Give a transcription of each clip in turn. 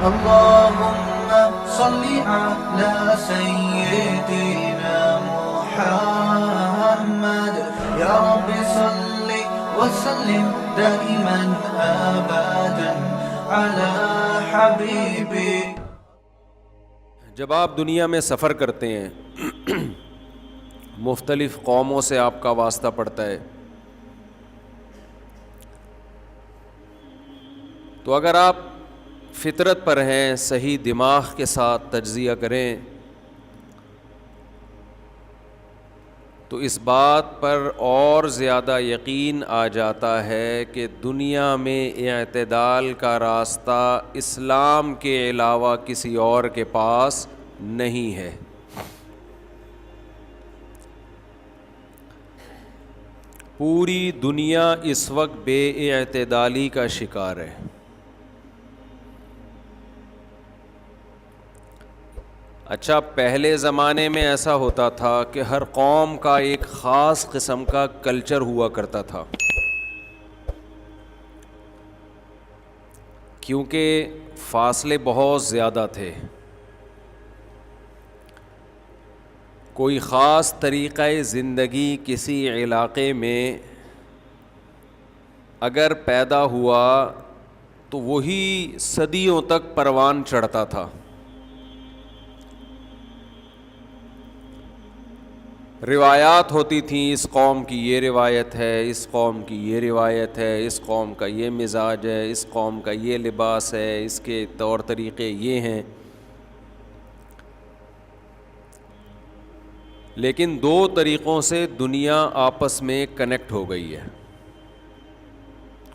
اللهم صل على سيدنا محمد يا رب صل وسلم دائما ابدا على حبيبي. جب آپ دنیا میں سفر کرتے ہیں مختلف قوموں سے آپ کا واسطہ پڑتا ہے، تو اگر آپ فطرت پر ہیں، صحیح دماغ کے ساتھ تجزیہ کریں تو اس بات پر اور زیادہ یقین آ جاتا ہے کہ دنیا میں اعتدال کا راستہ اسلام کے علاوہ کسی اور کے پاس نہیں ہے. پوری دنیا اس وقت بے اعتدالی کا شکار ہے. اچھا، پہلے زمانے میں ایسا ہوتا تھا کہ ہر قوم کا ایک خاص قسم کا کلچر ہوا کرتا تھا، کیونکہ فاصلے بہت زیادہ تھے. کوئی خاص طریقہ زندگی کسی علاقے میں اگر پیدا ہوا تو وہی صدیوں تک پروان چڑھتا تھا. روایات ہوتی تھیں، اس قوم کی یہ روایت ہے، اس قوم کی یہ روایت ہے، اس قوم کا یہ مزاج ہے، اس قوم کا یہ لباس ہے، اس کے طور طریقے یہ ہیں. لیکن دو طریقوں سے دنیا آپس میں کنیکٹ ہو گئی ہے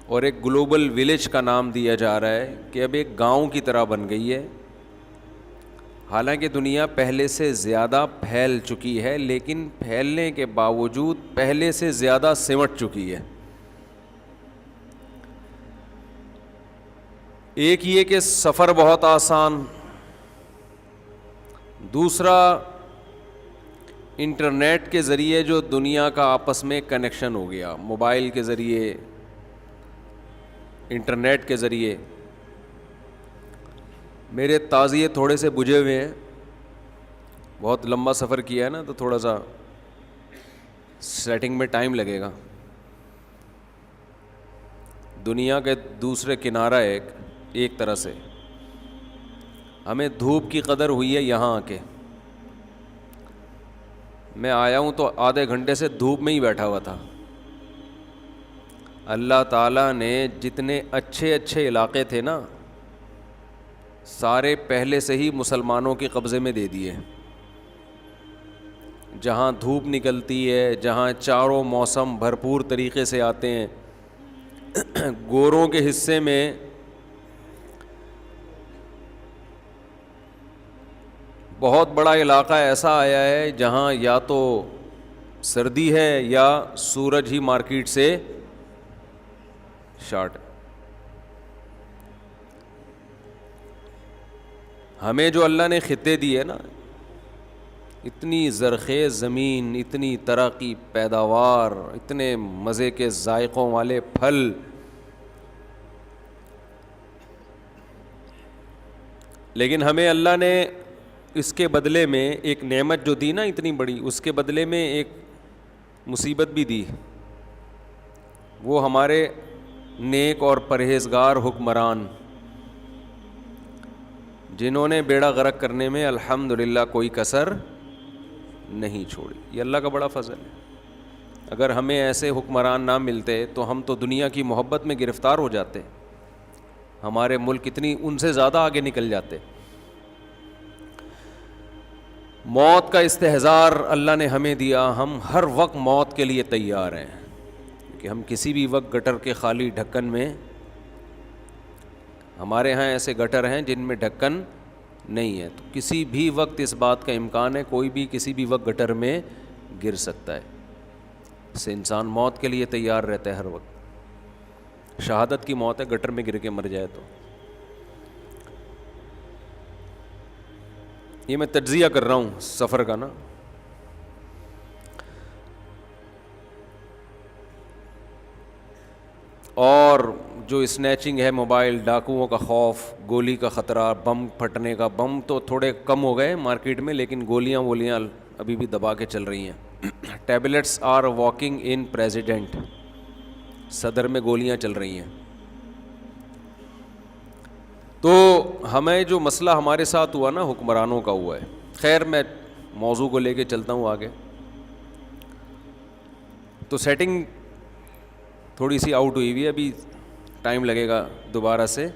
اور ایک گلوبل ولیج کا نام دیا جا رہا ہے کہ اب ایک گاؤں کی طرح بن گئی ہے. حالانکہ دنیا پہلے سے زیادہ پھیل چکی ہے، لیکن پھیلنے کے باوجود پہلے سے زیادہ سمٹ چکی ہے. ایک یہ کہ سفر بہت آسان، دوسرا انٹرنیٹ کے ذریعے جو دنیا کا آپس میں کنیکشن ہو گیا، موبائل کے ذریعے، انٹرنیٹ کے ذریعے. میرے تازیے تھوڑے سے بجھے ہوئے ہیں، بہت لمبا سفر کیا ہے نا، تو تھوڑا سا سیٹنگ میں ٹائم لگے گا. دنیا کے دوسرے کنارہ ایک طرح سے ہمیں دھوپ کی قدر ہوئی ہے یہاں آ کے. میں آیا ہوں تو آدھے گھنٹے سے دھوپ میں ہی بیٹھا ہوا تھا. اللہ تعالیٰ نے جتنے اچھے اچھے علاقے تھے نا، سارے پہلے سے ہی مسلمانوں کے قبضے میں دے دیے. جہاں دھوپ نکلتی ہے، جہاں چاروں موسم بھرپور طریقے سے آتے ہیں. گوروں کے حصے میں بہت بڑا علاقہ ایسا آیا ہے جہاں یا تو سردی ہے یا سورج ہی مارکیٹ سے شارٹ. ہمیں جو اللہ نے خطے دیے نا، اتنی زرخیز زمین، اتنی طرح کی پیداوار، اتنے مزے کے ذائقوں والے پھل، لیکن ہمیں اللہ نے اس کے بدلے میں ایک نعمت جو دی نا اتنی بڑی، اس کے بدلے میں ایک مصیبت بھی دی. وہ ہمارے نیک اور پرہیزگار حکمران، جنہوں نے بیڑا غرق کرنے میں الحمدللہ کوئی کسر نہیں چھوڑی. یہ اللہ کا بڑا فضل ہے. اگر ہمیں ایسے حکمران نہ ملتے تو ہم تو دنیا کی محبت میں گرفتار ہو جاتے. ہمارے ملک اتنی ان سے زیادہ آگے نکل جاتے. موت کا استحضار اللہ نے ہمیں دیا، ہم ہر وقت موت کے لیے تیار ہیں کہ ہم کسی بھی وقت گٹر کے خالی ڈھکن میں، ہمارے ہاں ایسے گٹر ہیں جن میں ڈھکن نہیں ہے، تو کسی بھی وقت اس بات کا امکان ہے کوئی بھی کسی بھی وقت گٹر میں گر سکتا ہے. اس سے انسان موت کے لیے تیار رہتا ہے ہر وقت. شہادت کی موت ہے، گٹر میں گر کے مر جائے تو. یہ میں تجزیہ کر رہا ہوں سفر کا نا. اور جو اسنیچنگ ہے، موبائل، ڈاکوؤں کا خوف، گولی کا خطرہ، بم پھٹنے کا، بم تو تھوڑے کم ہو گئے مارکیٹ میں، لیکن گولیاں ابھی بھی دبا کے چل رہی ہیں. Tablets are walking in president, صدر میں گولیاں چل رہی ہیں. تو ہمیں جو مسئلہ ہمارے ساتھ ہوا نا، حکمرانوں کا ہوا ہے. خیر میں موضوع کو لے کے چلتا ہوں آگے. تو سیٹنگ تھوڑی سی آؤٹ ہوئی ہوئی ہے، ابھی ٹائم لگے گا دوبارہ سے.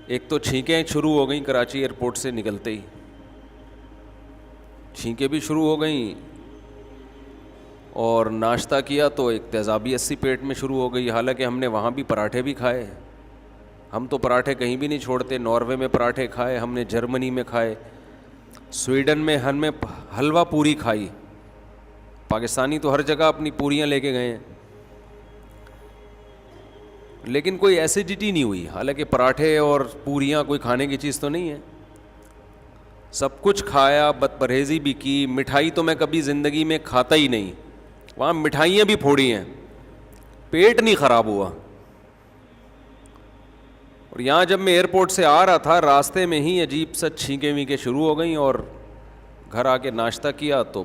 ایک تو چھینکیں شروع ہو گئیں کراچی ایئرپورٹ سے نکلتے ہی، چھینکیں بھی شروع ہو گئیں، اور ناشتہ کیا تو ایک تیزابیت سی پیٹ میں شروع ہو گئی. حالانکہ ہم نے وہاں بھی پراٹھے بھی کھائے، ہم تو پراٹھے کہیں بھی نہیں چھوڑتے. ناروے میں پراٹھے کھائے ہم نے، جرمنی میں کھائے، سویڈن میں ہم نے حلوہ پوری کھائی. پاکستانی تو ہر جگہ اپنی پوریاں لے کے گئے ہیں، لیکن کوئی ایسیڈیٹی نہیں ہوئی. حالانکہ پراٹھے اور پوریاں کوئی کھانے کی چیز تو نہیں ہے. سب کچھ کھایا، بد پرہیزی بھی کی. مٹھائی تو میں کبھی زندگی میں کھاتا ہی نہیں، وہاں مٹھائیاں بھی پھوڑی ہیں، پیٹ نہیں خراب ہوا. اور یہاں جب میں ایئرپورٹ سے آ رہا تھا، راستے میں ہی عجیب سا چھینکیں وینکیں شروع ہو گئیں، اور گھر آ کے ناشتہ کیا تو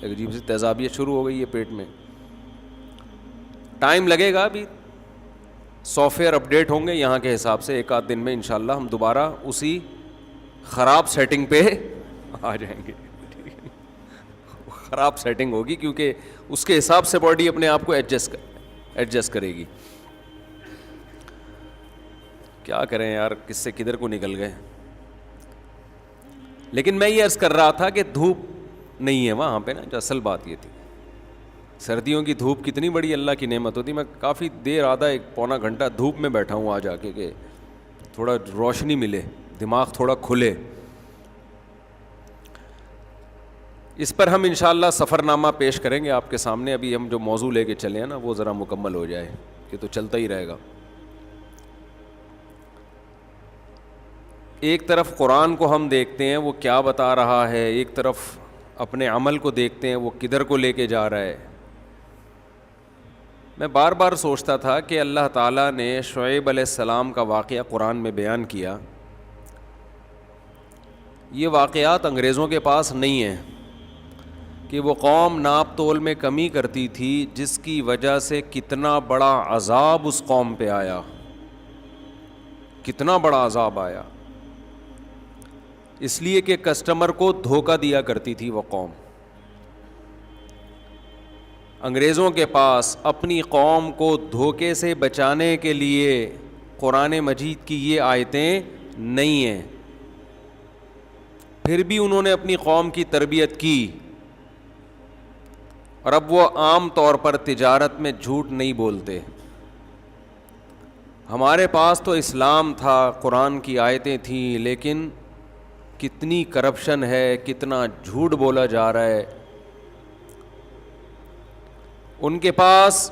ایک عجیب سی تیزابیت شروع ہو گئی ہے پیٹ میں. ٹائم لگے گا، ابھی سافٹ ویئر اپڈیٹ ہوں گے یہاں کے حساب سے. ایک آدھ دن میں انشاءاللہ ہم دوبارہ اسی خراب سیٹنگ پہ آ جائیں گے. خراب سیٹنگ ہوگی کیونکہ اس کے حساب سے باڈی اپنے آپ کو ایڈجسٹ کرے گی. کیا کریں یار، کس سے کدھر کو نکل گئے. لیکن میں یہ عرض کر رہا تھا کہ دھوپ نہیں ہے وہاں پہ نا، جو اصل بات یہ تھی. سردیوں کی دھوپ کتنی بڑی اللہ کی نعمت ہوتی. میں کافی دیر، آدھا ایک پونا گھنٹہ دھوپ میں بیٹھا ہوں آج آ کے، کہ تھوڑا روشنی ملے، دماغ تھوڑا کھلے. اس پر ہم انشاءاللہ سفر نامہ پیش کریں گے آپ کے سامنے. ابھی ہم جو موضوع لے کے چلے ہیں نا، وہ ذرا مکمل ہو جائے، کہ تو چلتا ہی رہے گا. ایک طرف قرآن کو ہم دیکھتے ہیں وہ کیا بتا رہا ہے، ایک طرف اپنے عمل کو دیکھتے ہیں وہ کدھر کو لے کے جا رہا ہے. میں بار بار سوچتا تھا کہ اللہ تعالیٰ نے شعیب علیہ السلام کا واقعہ قرآن میں بیان کیا. یہ واقعات انگریزوں کے پاس نہیں ہیں، کہ وہ قوم ناپ تول میں کمی کرتی تھی، جس کی وجہ سے کتنا بڑا عذاب اس قوم پہ آیا، کتنا بڑا عذاب آیا. اس لیے کہ کسٹمر کو دھوکہ دیا کرتی تھی وہ قوم. انگریزوں کے پاس اپنی قوم کو دھوکے سے بچانے کے لیے قرآن مجید کی یہ آیتیں نہیں ہیں. پھر بھی انہوں نے اپنی قوم کی تربیت کی، اور اب وہ عام طور پر تجارت میں جھوٹ نہیں بولتے. ہمارے پاس تو اسلام تھا، قرآن کی آیتیں تھیں، لیکن کتنی کرپشن ہے، کتنا جھوٹ بولا جا رہا ہے. ان کے پاس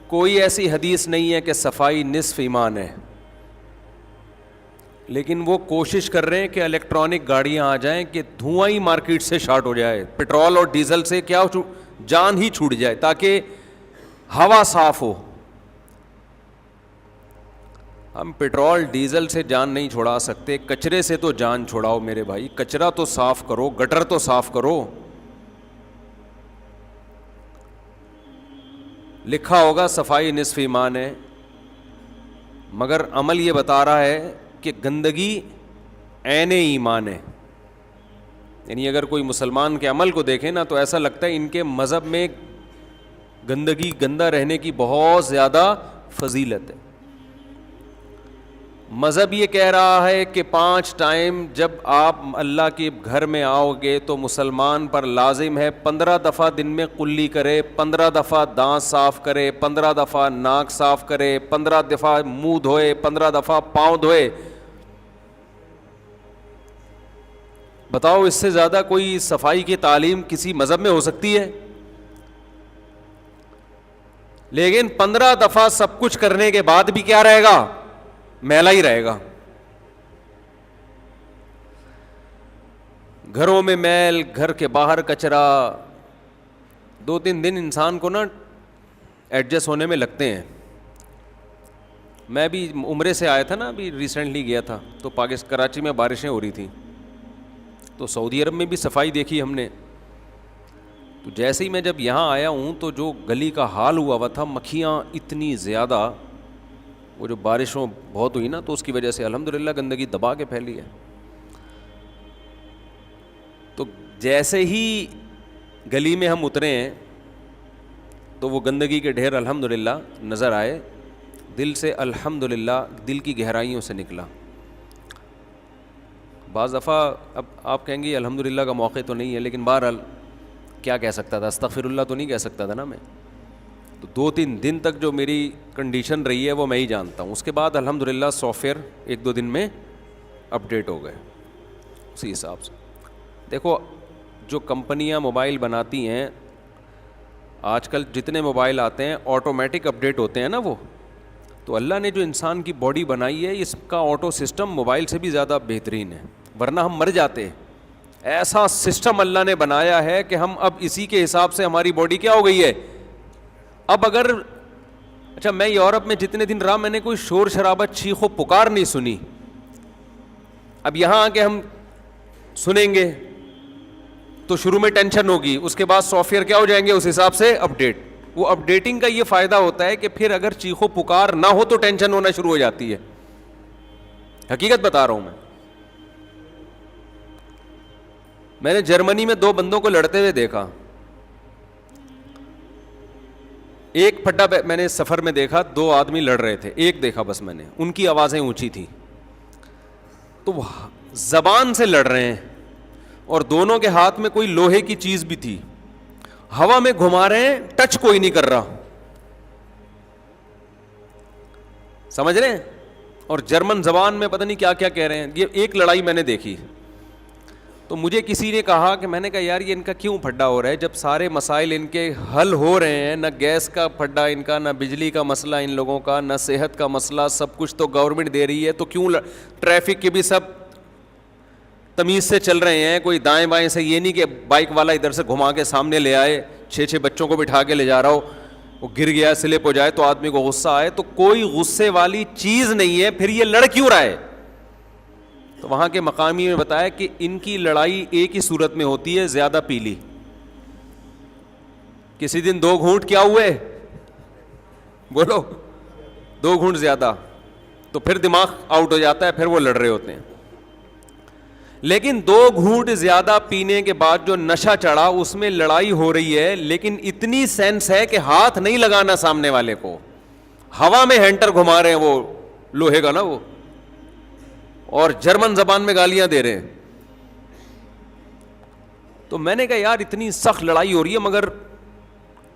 کوئی ایسی حدیث نہیں ہے کہ صفائی نصف ایمان ہے، لیکن وہ کوشش کر رہے ہیں کہ الیکٹرانک گاڑیاں آ جائیں کہ دھواں ہی مارکیٹ سے شارٹ ہو جائے، پٹرول اور ڈیزل سے کیا جان ہی چھوٹ جائے، تاکہ ہوا صاف ہو. ہم پٹرول ڈیزل سے جان نہیں چھڑا سکتے، کچرے سے تو جان چھڑاؤ میرے بھائی. کچرا تو صاف کرو، گٹر تو صاف کرو. لکھا ہوگا صفائی نصف ایمان ہے، مگر عمل یہ بتا رہا ہے کہ گندگی عین ایمان ہے. یعنی اگر کوئی مسلمان کے عمل کو دیکھے نا، تو ایسا لگتا ہے ان کے مذہب میں گندگی، گندہ رہنے کی بہت زیادہ فضیلت ہے. مذہب یہ کہہ رہا ہے کہ 5 ٹائم جب آپ اللہ کے گھر میں آؤ گے تو مسلمان پر لازم ہے 15 دفعہ دن میں قلی کرے، 15 دفعہ دانت صاف کرے، 15 دفعہ ناک صاف کرے، 15 دفعہ منہ دھوئے، 15 دفعہ پاؤں دھوئے. بتاؤ اس سے زیادہ کوئی صفائی کی تعلیم کسی مذہب میں ہو سکتی ہے؟ لیکن 15 دفعہ سب کچھ کرنے کے بعد بھی کیا رہے گا؟ میلا ہی رہے گا. گھروں میں میل، گھر کے باہر کچرا. 2-3 دن انسان کو نا ایڈجسٹ ہونے میں لگتے ہیں. میں بھی عمرے سے آیا تھا نا، ابھی ریسنٹلی گیا تھا، تو کراچی میں بارشیں ہو رہی تھیں، تو سعودی عرب میں بھی صفائی دیکھی ہم نے. تو جیسے ہی میں جب یہاں آیا ہوں تو جو گلی کا حال ہوا تھا، مکھیاں اتنی زیادہ، وہ جو بارشوں بہت ہوئی نا تو اس کی وجہ سے الحمدللہ گندگی دبا کے پھیلی ہے. تو جیسے ہی گلی میں ہم اترے ہیں تو وہ گندگی کے ڈھیر الحمدللہ نظر آئے. دل سے الحمدللہ، دل کی گہرائیوں سے نکلا. بعض دفعہ اب آپ کہیں گے الحمدللہ کا موقع تو نہیں ہے، لیکن بہرحال کیا کہہ سکتا تھا، استغفر اللہ تو نہیں کہہ سکتا تھا نا میں. تو 2-3 دن تک جو میری کنڈیشن رہی ہے وہ میں ہی جانتا ہوں. اس کے بعد الحمدللہ سافٹ ویئر 1-2 دن میں اپڈیٹ ہو گئے. اسی حساب سے دیکھو، جو کمپنیاں موبائل بناتی ہیں آج کل، جتنے موبائل آتے ہیں آٹومیٹک اپڈیٹ ہوتے ہیں نا وہ. تو اللہ نے جو انسان کی باڈی بنائی ہے، اس کا آٹو سسٹم موبائل سے بھی زیادہ بہترین ہے، ورنہ ہم مر جاتے. ایسا سسٹم اللہ نے بنایا ہے کہ ہم اب اسی کے حساب سے ہماری باڈی کیا ہو گئی ہے. اب اگر اچھا، میں یورپ میں جتنے دن رہا میں نے کوئی شور شرابہ چیخ و پکار نہیں سنی. اب یہاں آ کے ہم سنیں گے تو شروع میں ٹینشن ہوگی، اس کے بعد سافٹ ویئر کیا ہو جائیں گے اس حساب سے اپڈیٹ. وہ اپڈیٹنگ کا یہ فائدہ ہوتا ہے کہ پھر اگر چیخ و پکار نہ ہو تو ٹینشن ہونا شروع ہو جاتی ہے. حقیقت بتا رہا ہوں میں نے جرمنی میں 2 بندوں کو لڑتے ہوئے دیکھا. ایک پھڈا میں نے سفر میں دیکھا، 2 آدمی لڑ رہے تھے، ایک دیکھا بس میں نے، ان کی آوازیں اونچی تھیں تو وہ زبان سے لڑ رہے ہیں، اور دونوں کے ہاتھ میں کوئی لوہے کی چیز بھی تھی، ہوا میں گھما رہے ہیں، ٹچ کوئی نہیں کر رہا. سمجھ رہے ہیں؟ اور جرمن زبان میں پتہ نہیں کیا کیا کہہ رہے ہیں. یہ ایک لڑائی میں نے دیکھی تو مجھے کسی نے کہا کہ میں نے کہا یار یہ ان کا کیوں پھڈا ہو رہا ہے جب سارے مسائل ان کے حل ہو رہے ہیں؟ نہ گیس کا پھڈا ان کا، نہ بجلی کا مسئلہ ان لوگوں کا، نہ صحت کا مسئلہ، سب کچھ تو گورنمنٹ دے رہی ہے، تو کیوں ٹریفک کے بھی سب تمیز سے چل رہے ہیں، کوئی دائیں بائیں سے، یہ نہیں کہ بائک والا ادھر سے گھما کے سامنے لے آئے، 6 بچوں کو بٹھا کے لے جا رہا ہو، وہ گر گیا سلپ ہو جائے تو آدمی کو غصہ آئے. تو کوئی غصے والی چیز نہیں ہے، پھر یہ لڑ کیوں رہا ہے؟ تو وہاں کے مقامی نے بتایا کہ ان کی لڑائی ایک ہی صورت میں ہوتی ہے، زیادہ پی لی. کسی دن 2 گھونٹ کیا ہوئے، بولو 2 گھونٹ زیادہ، تو پھر دماغ آؤٹ ہو جاتا ہے، پھر وہ لڑ رہے ہوتے ہیں. لیکن 2 گھونٹ زیادہ پینے کے بعد جو نشہ چڑھا اس میں لڑائی ہو رہی ہے، لیکن اتنی سینس ہے کہ ہاتھ نہیں لگانا سامنے والے کو، ہوا میں ہینٹر گھما رہے ہیں وہ لوہے کا نا وہ، اور جرمن زبان میں گالیاں دے رہے ہیں. تو میں نے کہا یار اتنی سخت لڑائی ہو رہی ہے مگر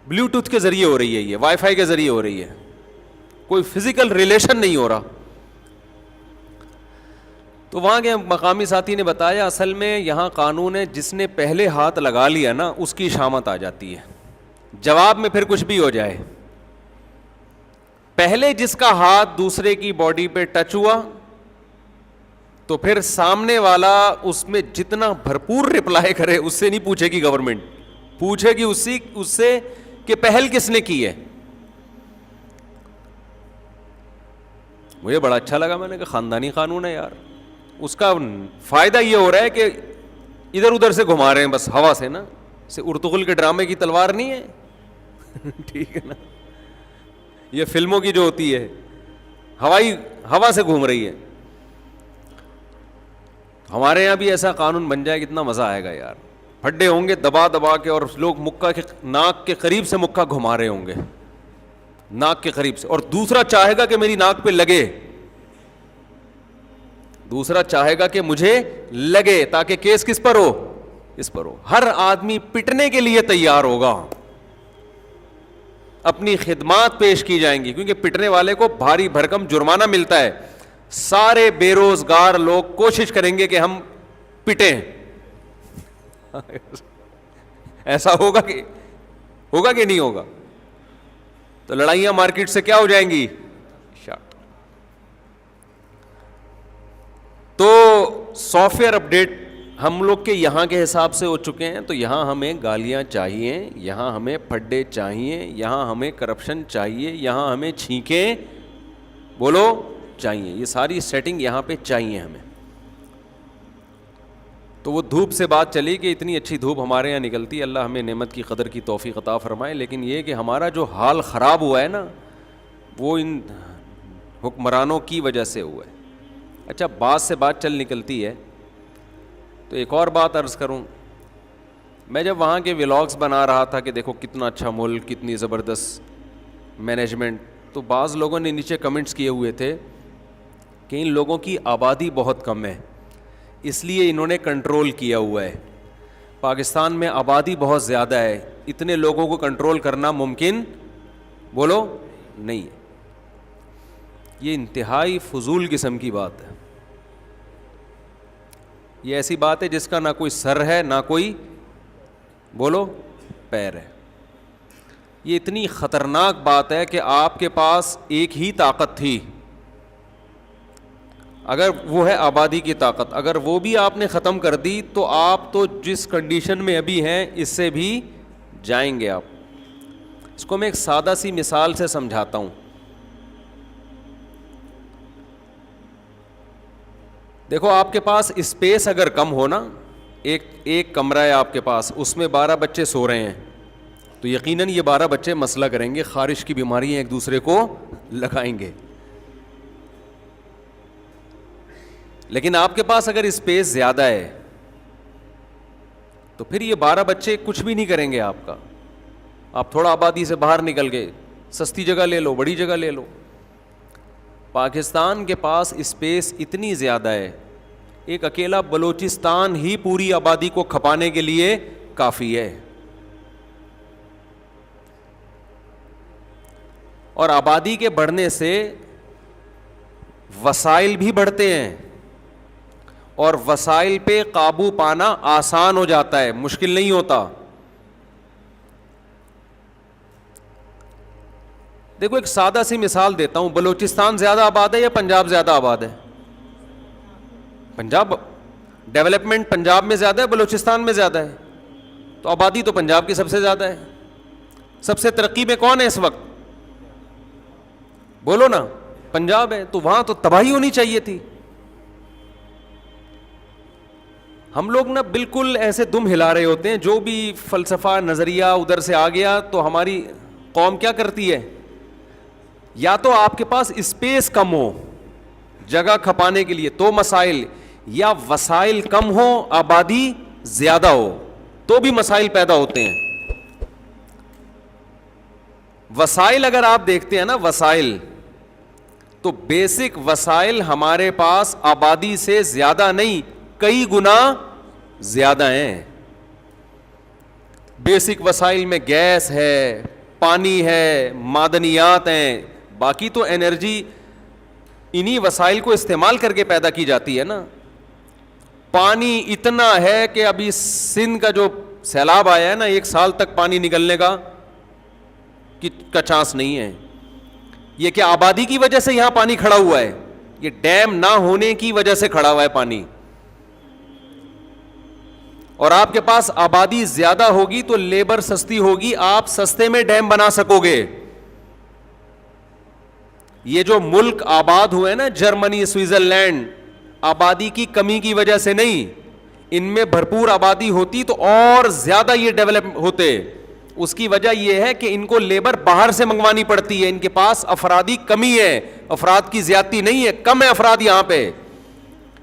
بلوٹوتھ کے ذریعے ہو رہی ہے، یہ وائی فائی کے ذریعے ہو رہی ہے، کوئی فزیکل ریلیشن نہیں ہو رہا. تو وہاں کے مقامی ساتھی نے بتایا اصل میں یہاں قانون ہے، جس نے پہلے ہاتھ لگا لیا نا اس کی شامت آ جاتی ہے، جواب میں پھر کچھ بھی ہو جائے. پہلے جس کا ہاتھ دوسرے کی باڈی پہ ٹچ ہوا تو پھر سامنے والا اس میں جتنا بھرپور رپلائی کرے، اس سے نہیں پوچھے گی گورنمنٹ، پوچھے گی اس سے کہ پہل کس نے کی ہے. مجھے بڑا اچھا لگا، میں نے کہا خاندانی قانون ہے یار. اس کا فائدہ یہ ہو رہا ہے کہ ادھر ادھر سے گھما رہے ہیں بس ہوا سے نا، سے ارطغرل کے ڈرامے کی تلوار نہیں ہے ٹھیک ہے نا، یہ فلموں کی جو ہوتی ہے ہوا سے گھوم رہی ہے. ہمارے یہاں بھی ایسا قانون بن جائے کتنا مزہ آئے گا یار. پھڈے ہوں گے دبا دبا کے، اور لوگ مکہ کے ناک کے قریب سے مکہ گھما رہے ہوں گے، ناک کے قریب سے، اور دوسرا چاہے گا کہ میری ناک پہ لگے، دوسرا چاہے گا کہ مجھے لگے، تاکہ کیس کس پر ہو؟ اس پر ہو. ہر آدمی پٹنے کے لیے تیار ہوگا، اپنی خدمات پیش کی جائیں گی، کیونکہ پٹنے والے کو بھاری بھرکم جرمانہ ملتا ہے. سارے بے روزگار لوگ کوشش کریں گے کہ ہم پٹیں. ایسا ہوگا کہ نہیں ہوگا؟ تو لڑائیاں مارکیٹ سے کیا ہو جائیں گی؟ تو سافٹ ویئر اپڈیٹ ہم لوگ کے یہاں کے حساب سے ہو چکے ہیں. تو یہاں ہمیں گالیاں چاہیے، یہاں ہمیں پھڈے چاہیے، یہاں ہمیں کرپشن چاہیے، یہاں ہمیں چھینکیں بولو چاہیے. یہ ساری سیٹنگ یہاں پہ چاہیے ہمیں. تو وہ دھوپ سے بات چلی کہ اتنی اچھی دھوپ ہمارے یہاں نکلتی ہے, اللہ ہمیں نعمت کی قدر کی توفیق عطا فرمائے. لیکن یہ کہ ہمارا جو حال خراب ہوا ہے نا, وہ ان حکمرانوں کی وجہ سے ہوا ہے. اچھا, بات سے بات چل نکلتی ہے تو ایک اور بات عرض کروں. میں جب وہاں کے ولاگز بنا رہا تھا کہ دیکھو کتنا اچھا ملک, کتنی زبردست مینجمنٹ, تو بعض لوگوں نے نیچے کمنٹس کیے ہوئے تھے کہ ان لوگوں کی آبادی بہت کم ہے, اس لیے انہوں نے کنٹرول کیا ہوا ہے. پاکستان میں آبادی بہت زیادہ ہے, اتنے لوگوں کو کنٹرول کرنا ممکن بولو نہیں ہے. یہ انتہائی فضول قسم کی بات ہے. یہ ایسی بات ہے جس کا نہ کوئی سر ہے نہ کوئی بولو پیر ہے. یہ اتنی خطرناک بات ہے کہ آپ کے پاس ایک ہی طاقت تھی, اگر وہ ہے آبادی کی طاقت, اگر وہ بھی آپ نے ختم کر دی تو آپ تو جس کنڈیشن میں ابھی ہیں اس سے بھی جائیں گے آپ. اس کو میں ایک سادہ سی مثال سے سمجھاتا ہوں. دیکھو آپ کے پاس اسپیس اگر کم ہو نا, ایک کمرہ ہے آپ کے پاس, اس میں 12 بچے سو رہے ہیں, تو یقیناً یہ 12 بچے مسئلہ کریں گے, خارش کی بیماریاں ایک دوسرے کو لگائیں گے. لیکن آپ کے پاس اگر اسپیس زیادہ ہے تو پھر یہ 12 بچے کچھ بھی نہیں کریں گے آپ کا. آپ تھوڑا آبادی سے باہر نکل گئے, سستی جگہ لے لو, بڑی جگہ لے لو. پاکستان کے پاس اسپیس اتنی زیادہ ہے, ایک اکیلا بلوچستان ہی پوری آبادی کو کھپانے کے لیے کافی ہے. اور آبادی کے بڑھنے سے وسائل بھی بڑھتے ہیں, اور وسائل پہ قابو پانا آسان ہو جاتا ہے, مشکل نہیں ہوتا. دیکھو ایک سادہ سی مثال دیتا ہوں, بلوچستان زیادہ آباد ہے یا پنجاب زیادہ آباد ہے؟ پنجاب, ڈیولپمنٹ پنجاب میں زیادہ ہے بلوچستان میں زیادہ ہے, تو آبادی تو پنجاب کی سب سے زیادہ ہے. سب سے ترقی میں کون ہے اس وقت؟ بولو نا, پنجاب ہے. تو وہاں تو تباہی ہونی چاہیے تھی. ہم لوگ نا بالکل ایسے دم ہلا رہے ہوتے ہیں, جو بھی فلسفہ نظریہ ادھر سے آ گیا تو ہماری قوم کیا کرتی ہے, یا تو آپ کے پاس اسپیس کم ہو جگہ کھپانے کے لیے تو مسائل, یا وسائل کم ہو آبادی زیادہ ہو تو بھی مسائل پیدا ہوتے ہیں. وسائل اگر آپ دیکھتے ہیں نا, وسائل تو بیسک وسائل ہمارے پاس آبادی سے زیادہ نہیں, کئی گنا زیادہ ہیں. بیسک وسائل میں گیس ہے, پانی ہے, معدنیات ہیں, باقی تو انرجی انہی وسائل کو استعمال کر کے پیدا کی جاتی ہے نا. پانی اتنا ہے کہ ابھی سندھ کا جو سیلاب آیا ہے نا, 1 سال تک پانی نکلنے کا چانس نہیں ہے. یہ کیا آبادی کی وجہ سے یہاں پانی کھڑا ہوا ہے؟ یہ ڈیم نہ ہونے کی وجہ سے کھڑا ہوا ہے پانی. اور آپ کے پاس آبادی زیادہ ہوگی تو لیبر سستی ہوگی, آپ سستے میں ڈیم بنا سکو گے. یہ جو ملک آباد ہوئے نا, جرمنی, سوئٹزرلینڈ, آبادی کی کمی کی وجہ سے نہیں, ان میں بھرپور آبادی ہوتی تو اور زیادہ یہ ڈیولپ ہوتے. اس کی وجہ یہ ہے کہ ان کو لیبر باہر سے منگوانی پڑتی ہے, ان کے پاس افرادی کمی ہے, افراد کی زیادتی نہیں ہے, کم ہے افراد یہاں پہ.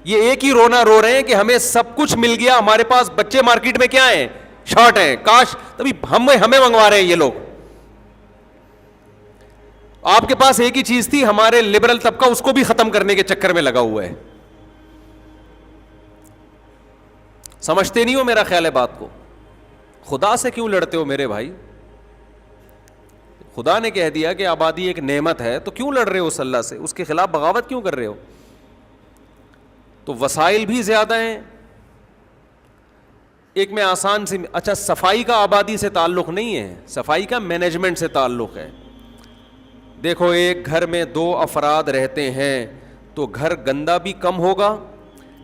یہ ایک ہی رونا رو رہے ہیں کہ ہمیں سب کچھ مل گیا, ہمارے پاس بچے مارکیٹ میں کیا ہیں, شارٹ ہیں, کاش تبھی ہمیں منگوا رہے ہیں یہ لوگ. آپ کے پاس ایک ہی چیز تھی, ہمارے لبرل طبقہ اس کو بھی ختم کرنے کے چکر میں لگا ہوا ہے. سمجھتے نہیں ہو میرا خیال ہے بات کو. خدا سے کیوں لڑتے ہو میرے بھائی؟ خدا نے کہہ دیا کہ آبادی ایک نعمت ہے, تو کیوں لڑ رہے ہو اس اللہ سے, اس کے خلاف بغاوت کیوں کر رہے ہو؟ تو وسائل بھی زیادہ ہیں. ایک میں آسان سی, اچھا صفائی کا آبادی سے تعلق نہیں ہے, صفائی کا مینجمنٹ سے تعلق ہے. دیکھو ایک گھر میں 2 افراد رہتے ہیں تو گھر گندا بھی کم ہوگا,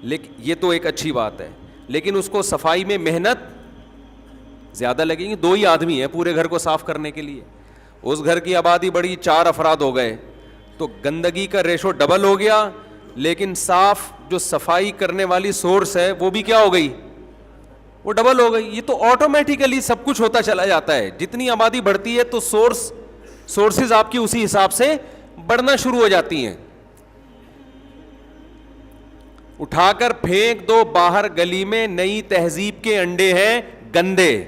لیکن یہ تو ایک اچھی بات ہے, لیکن اس کو صفائی میں محنت زیادہ لگیں گی. 2 ہی آدمی ہیں پورے گھر کو صاف کرنے کے لیے. اس گھر کی آبادی بڑی, 4 افراد ہو گئے, تو گندگی کا ریشو ڈبل ہو گیا, لیکن صاف جو صفائی کرنے والی سورس ہے وہ بھی کیا ہو گئی, وہ ڈبل ہو گئی. یہ تو آٹومیٹیکلی سب کچھ ہوتا چلا جاتا ہے. جتنی آبادی بڑھتی ہے تو سورسز آپ کی اسی حساب سے بڑھنا شروع ہو جاتی ہیں. اٹھا کر پھینک دو باہر گلی میں, نئی تہذیب کے انڈے ہیں گندے.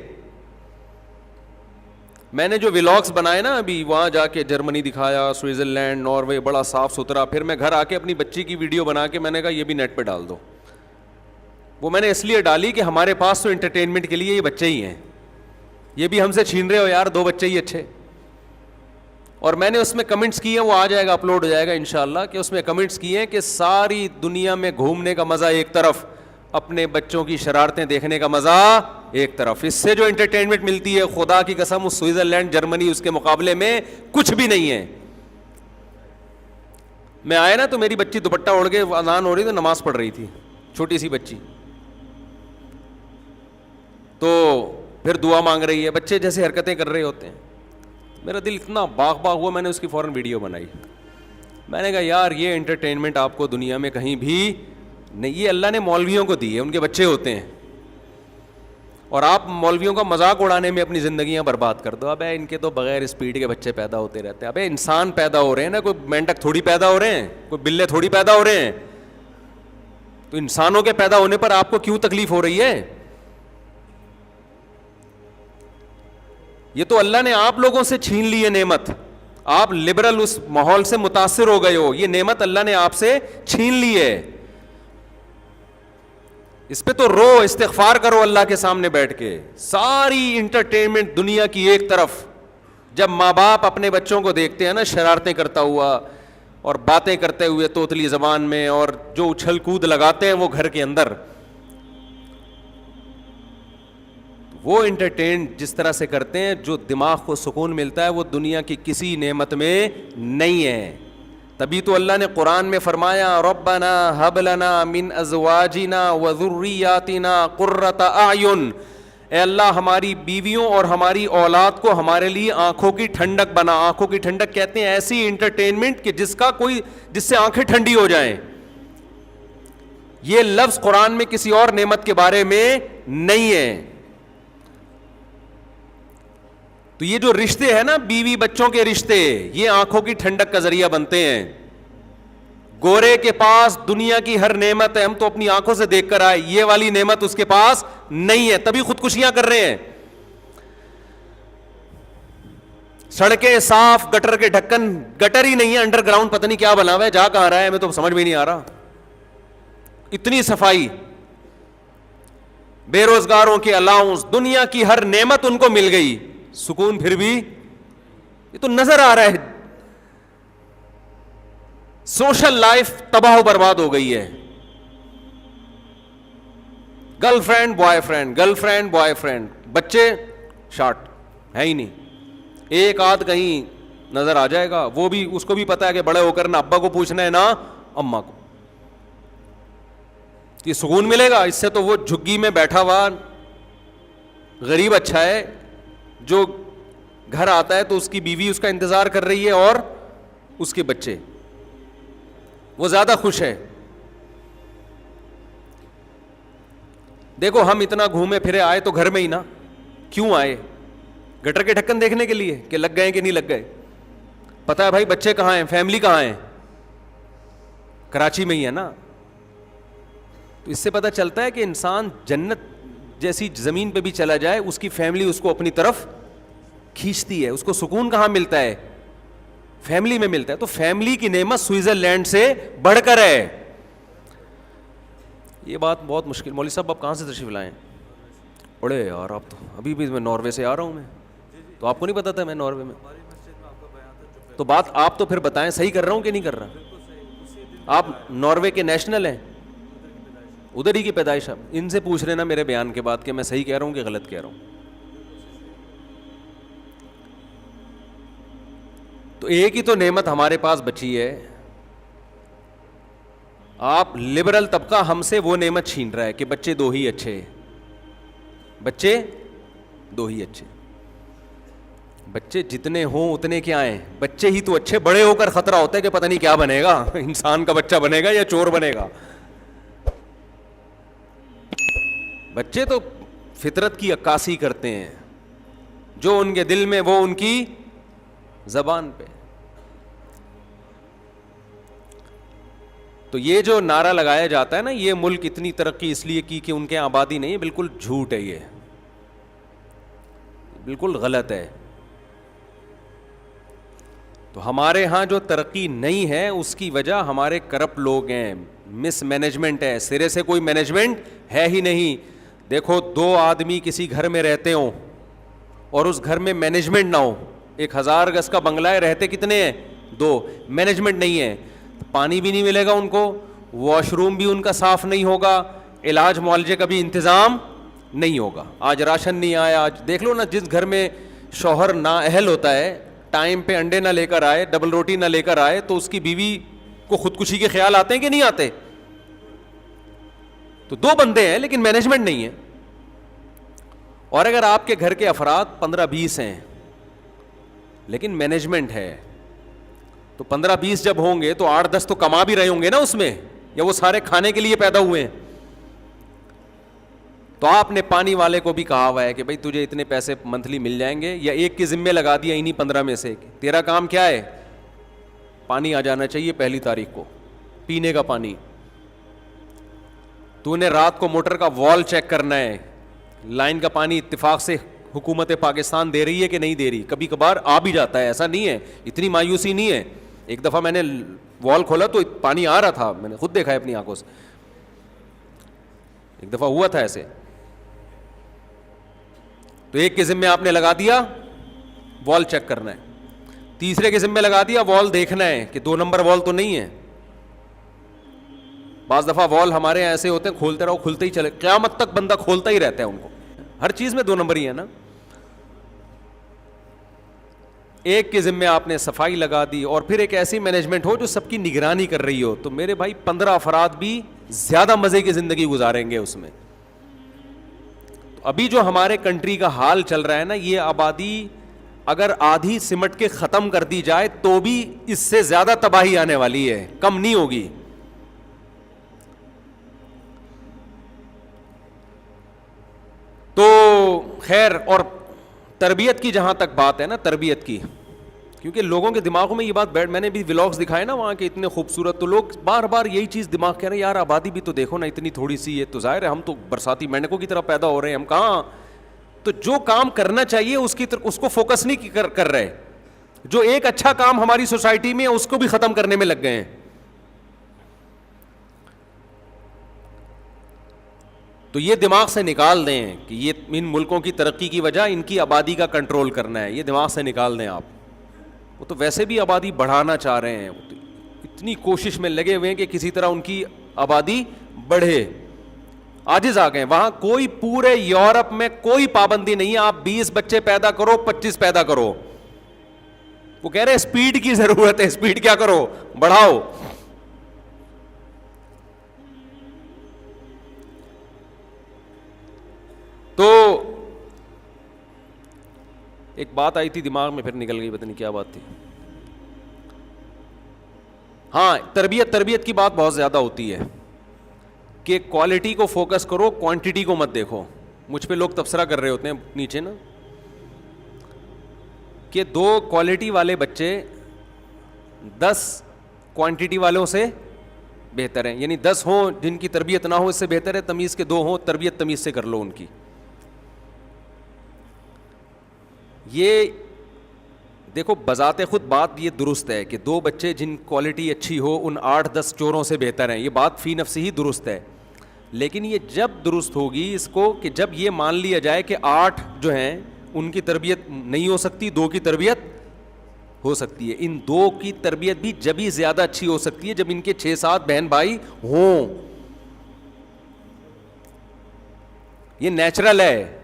میں نے جو ولاگس بنائے نا ابھی, وہاں جا کے جرمنی دکھایا, سوئٹزرلینڈ, ناروے, بڑا صاف ستھرا. پھر میں گھر آ کے اپنی بچی کی ویڈیو بنا کے میں نے کہا یہ بھی نیٹ پہ ڈال دو. وہ میں نے اس لیے ڈالی کہ ہمارے پاس تو انٹرٹینمنٹ کے لیے یہ بچے ہی ہیں, یہ بھی ہم سے چھین رہے ہو یار, 2 بچے ہی اچھے. اور میں نے اس میں کمنٹس کیے ہیں, وہ آ جائے گا, اپلوڈ ہو جائے گا انشاءاللہ, کہ اس میں کمنٹس کیے ہیں کہ ساری دنیا میں گھومنے کا مزہ ایک طرف, اپنے بچوں کی شرارتیں دیکھنے کا مزہ ایک طرف. اس سے جو انٹرٹینمنٹ ملتی ہے خدا کی قسم اس سوئٹزرلینڈ, جرمنی, اس کے مقابلے میں کچھ بھی نہیں ہے. میں آیا نا تو میری بچی دوپٹہ اوڑھ کے, اذان ہو رہی تو نماز پڑھ رہی تھی, چھوٹی سی بچی, تو پھر دعا مانگ رہی ہے. بچے جیسے حرکتیں کر رہے ہوتے ہیں, میرا دل اتنا باغ ہوا, میں نے اس کی فوراً ویڈیو بنائی. میں نے کہا یار یہ انٹرٹینمنٹ آپ کو دنیا میں کہیں بھی نہیں, یہ اللہ نے مولویوں کو دی ہے, ان کے بچے ہوتے ہیں, اور آپ مولویوں کا مذاق اڑانے میں اپنی زندگیاں برباد کر دو. اب ان کے تو بغیر اسپیڈ کے بچے پیدا ہوتے رہتے ہیں. ابے انسان پیدا ہو رہے ہیں نا, کوئی مینڈک تھوڑی پیدا ہو رہے ہیں, کوئی بلے تھوڑی پیدا ہو رہے ہیں. تو انسانوں کے پیدا ہونے پر آپ کو کیوں تکلیف ہو رہی ہے؟ یہ تو اللہ نے آپ لوگوں سے چھین لی ہے نعمت. آپ لبرل اس ماحول سے متاثر ہو گئے ہو, یہ نعمت اللہ نے آپ سے چھین لی ہے. اس پہ تو رو, استغفار کرو اللہ کے سامنے بیٹھ کے. ساری انٹرٹینمنٹ دنیا کی ایک طرف. جب ماں باپ اپنے بچوں کو دیکھتے ہیں نا شرارتیں کرتا ہوا اور باتیں کرتے ہوئے توتلی زبان میں, اور جو اچھل کود لگاتے ہیں وہ گھر کے اندر, وہ انٹرٹین جس طرح سے کرتے ہیں, جو دماغ کو سکون ملتا ہے وہ دنیا کی کسی نعمت میں نہیں ہے. تبھی تو اللہ نے قرآن میں فرمایا ربنا ہب لنا من ازواجنا وذریاتنا قرۃ اعین, اے اللہ ہماری بیویوں اور ہماری اولاد کو ہمارے لیے آنکھوں کی ٹھنڈک بنا. آنکھوں کی ٹھنڈک کہتے ہیں ایسی انٹرٹینمنٹ کہ جس سے آنکھیں ٹھنڈی ہو جائیں. یہ لفظ قرآن میں کسی اور نعمت کے بارے میں نہیں ہے. تو یہ جو رشتے ہیں نا, بیوی بچوں کے رشتے, یہ آنکھوں کی ٹھنڈک کا ذریعہ بنتے ہیں. گورے کے پاس دنیا کی ہر نعمت ہے, ہم تو اپنی آنکھوں سے دیکھ کر آئے, یہ والی نعمت اس کے پاس نہیں ہے, تبھی خودکشیاں کر رہے ہیں. سڑکیں صاف, گٹر کے ڈھکن, گٹر ہی نہیں ہے, انڈر گراؤنڈ پتہ نہیں کیا بنا ہوا ہے, جا کہاں رہا ہے ہمیں تو سمجھ میں نہیں آ رہا. اتنی صفائی, بے روزگاروں کے الاؤنس, دنیا کی ہر نعمت ان کو مل گئی, سکون پھر بھی. یہ تو نظر آ رہا ہے سوشل لائف تباہ و برباد ہو گئی ہے. Girl friend boy friend, girl friend boy friend, بچے شارٹ ہے ہی نہیں. ایک آدھ کہیں نظر آ جائے گا, وہ بھی اس کو بھی پتا ہے کہ بڑے ہو کر نہ ابا کو پوچھنا ہے نہ اما کو. یہ سکون ملے گا اس سے؟ تو وہ جھگی میں بیٹھا ہوا غریب اچھا ہے, جو گھر آتا ہے تو اس کی بیوی اس کا انتظار کر رہی ہے اور اس کے بچے, وہ زیادہ خوش ہے. دیکھو ہم اتنا گھومے پھرے آئے تو گھر میں ہی نا, کیوں آئے؟ گٹر کے ڈھکن دیکھنے کے لیے کہ لگ گئے کہ نہیں لگ گئے. پتہ ہے بھائی بچے کہاں ہیں, فیملی کہاں ہے؟ کراچی میں ہی ہے نا. تو اس سے پتہ چلتا ہے کہ انسان جنت جیسی زمین پہ بھی چلا جائے, اس کی فیملی اس کو اپنی طرف کھینچتی ہے. اس کو سکون کہاں ملتا ہے؟ فیملی میں ملتا ہے. تو فیملی کی نعمت سوئٹزرلینڈ سے بڑھ کر ہے. یہ بات بہت مشکل. مولوی صاحب آپ کہاں سے تشریف لائیں؟ اڑے یار آپ تو, ابھی بھی میں ناروے سے آ رہا ہوں. میں تو آپ کو نہیں پتا تھا میں ناروے میں. تو بات آپ تو پھر بتائیں صحیح کر رہا ہوں کہ نہیں کر رہا؟ آپ ناروے کے نیشنل ہیں, ادھر ہی کی پیدائش. آپ ان سے پوچھ رہے نا میرے بیان کے بعد کہ میں صحیح کہہ رہا ہوں کہ غلط کہہ رہا ہوں. تو ایک ہی تو نعمت ہمارے پاس بچی ہے. آپ لبرل طبقہ ہم سے وہ نعمت چھین رہا ہے کہ بچے 2 ہی اچھے, بچے 2 ہی اچھے. بچے جتنے ہوں اتنے کیا ہیں, بچے ہی تو اچھے, بڑے ہو کر خطرہ ہوتا ہے کہ پتہ نہیں کیا بنے گا, انسان کا بچہ بنے گا یا چور بنے گا. بچے تو فطرت کی عکاسی کرتے ہیں, جو ان کے دل میں وہ ان کی زبان پہ. تو یہ جو نعرہ لگایا جاتا ہے نا, یہ ملک اتنی ترقی اس لیے کی کہ ان کے آبادی نہیں ہے, بالکل جھوٹ ہے, یہ بالکل غلط ہے. تو ہمارے ہاں جو ترقی نہیں ہے اس کی وجہ ہمارے کرپٹ لوگ ہیں, مس مینجمنٹ ہے, سرے سے کوئی مینجمنٹ ہے ہی نہیں. دیکھو 2 آدمی کسی گھر میں رہتے ہوں اور اس گھر میں مینجمنٹ نہ ہو, 1000 گز کا بنگلہ ہے, رہتے کتنے ہیں 2, مینجمنٹ نہیں ہے, پانی بھی نہیں ملے گا ان کو, واش روم بھی ان کا صاف نہیں ہوگا, علاج معالجے کا بھی انتظام نہیں ہوگا. آج راشن نہیں آیا, آج دیکھ لو نا, جس گھر میں شوہر نااہل ہوتا ہے, ٹائم پہ انڈے نہ لے کر آئے, ڈبل روٹی نہ لے کر آئے, تو اس کی بیوی کو خودکشی کے خیال آتے ہیں کہ نہیں آتے؟ تو 2 بندے ہیں لیکن مینجمنٹ نہیں ہے. اور اگر آپ کے گھر کے افراد 15-20 ہیں لیکن مینجمنٹ ہے, تو 15-20 جب ہوں گے تو 8-10 تو کما بھی رہے ہوں گے نا اس میں, یا وہ سارے کھانے کے لیے پیدا ہوئے ہیں. تو آپ نے پانی والے کو بھی کہا ہوا ہے کہ بھائی تجھے اتنے پیسے منتھلی مل جائیں گے, یا ایک کے ذمے لگا دیا انہی 15 میں سے, تیرا کام کیا ہے, پانی آ جانا چاہیے 1 تاریخ کو, پینے کا پانی. تو نے رات کو موٹر کا وال چیک کرنا ہے, لائن کا پانی اتفاق سے حکومت پاکستان دے رہی ہے کہ نہیں دے رہی. کبھی کبھار آ بھی جاتا ہے, ایسا نہیں ہے, اتنی مایوسی نہیں ہے. ایک دفعہ میں نے وال کھولا تو پانی آ رہا تھا, میں نے خود دیکھا ہے اپنی آنکھوں سے, ایک دفعہ ہوا تھا ایسے. تو ایک کے ذمہ آپ نے لگا دیا وال چیک کرنا ہے, تیسرے کے ذمہ لگا دیا وال دیکھنا ہے کہ 2 نمبر وال تو نہیں ہے. بعض دفعہ وال ہمارے ایسے ہوتے ہیں, کھولتے رہو کھلتے ہی چلے, قیامت تک بندہ کھولتا ہی رہتا ہے ان کو, ہر چیز میں 2 نمبر ہی ہے نا. ایک کے ذمہ آپ نے صفائی لگا دی, اور پھر ایک ایسی مینجمنٹ ہو جو سب کی نگرانی کر رہی ہو, تو میرے بھائی 15 افراد بھی زیادہ مزے کی زندگی گزاریں گے اس میں. ابھی جو ہمارے کنٹری کا حال چل رہا ہے نا, یہ آبادی اگر آدھی سمٹ کے ختم کر دی جائے تو بھی اس سے زیادہ تباہی آنے والی ہے, کم نہیں ہوگی. تو خیر, اور تربیت کی جہاں تک بات ہے نا, تربیت کی, کیونکہ لوگوں کے دماغوں میں یہ بات بیٹھ, میں نے بھی ولاگز دکھائے نا وہاں کے اتنے خوبصورت, تو لوگ بار بار یہی چیز دماغ کہہ رہے ہیں, یار آبادی بھی تو دیکھو نا اتنی تھوڑی سی ہے, تو ظاہر ہے ہم تو برساتی مینڈکوں کی طرح پیدا ہو رہے ہیں, ہم کہاں. تو جو کام کرنا چاہیے اس کو فوکس نہیں کر رہے, جو ایک اچھا کام ہماری سوسائٹی میں اس کو بھی ختم کرنے میں لگ گئے ہیں. تو یہ دماغ سے نکال دیں کہ یہ ان ملکوں کی ترقی کی وجہ ان کی آبادی کا کنٹرول کرنا ہے, یہ دماغ سے نکال دیں آپ. وہ تو ویسے بھی آبادی بڑھانا چاہ رہے ہیں, اتنی کوشش میں لگے ہوئے ہیں کہ کسی طرح ان کی آبادی بڑھے, عاجز آ گئے. وہاں کوئی, پورے یورپ میں کوئی پابندی نہیں ہے, آپ 20 بچے پیدا کرو, 25 پیدا کرو. وہ کہہ رہے اسپیڈ کی ضرورت ہے, اسپیڈ کیا کرو, بڑھاؤ. تو ایک بات آئی تھی دماغ میں, پھر نکل گئی, پتہ نہیں کیا بات تھی. ہاں, تربیت کی بات بہت زیادہ ہوتی ہے کہ کوالٹی کو فوکس کرو, کوانٹٹی کو مت دیکھو. مجھ پہ لوگ تبصرہ کر رہے ہوتے ہیں نیچے نا, کہ 2 کوالٹی والے بچے 10 کوانٹٹی والوں سے بہتر ہیں, یعنی 10 ہوں جن کی تربیت نہ ہو اس سے بہتر ہے تمیز کے 2 ہوں, تربیت تمیز سے کر لو ان کی. یہ دیکھو بذات خود بات یہ درست ہے کہ 2 بچے جن کوالٹی اچھی ہو ان 8-10 چوروں سے بہتر ہیں, یہ بات فی نفسی ہی درست ہے. لیکن یہ جب درست ہوگی اس کو کہ جب یہ مان لیا جائے کہ 8 جو ہیں ان کی تربیت نہیں ہو سکتی, 2 کی تربیت ہو سکتی ہے. ان 2 کی تربیت بھی جبھی زیادہ اچھی ہو سکتی ہے جب ان کے 6-7 بہن بھائی ہوں. یہ نیچرل ہے,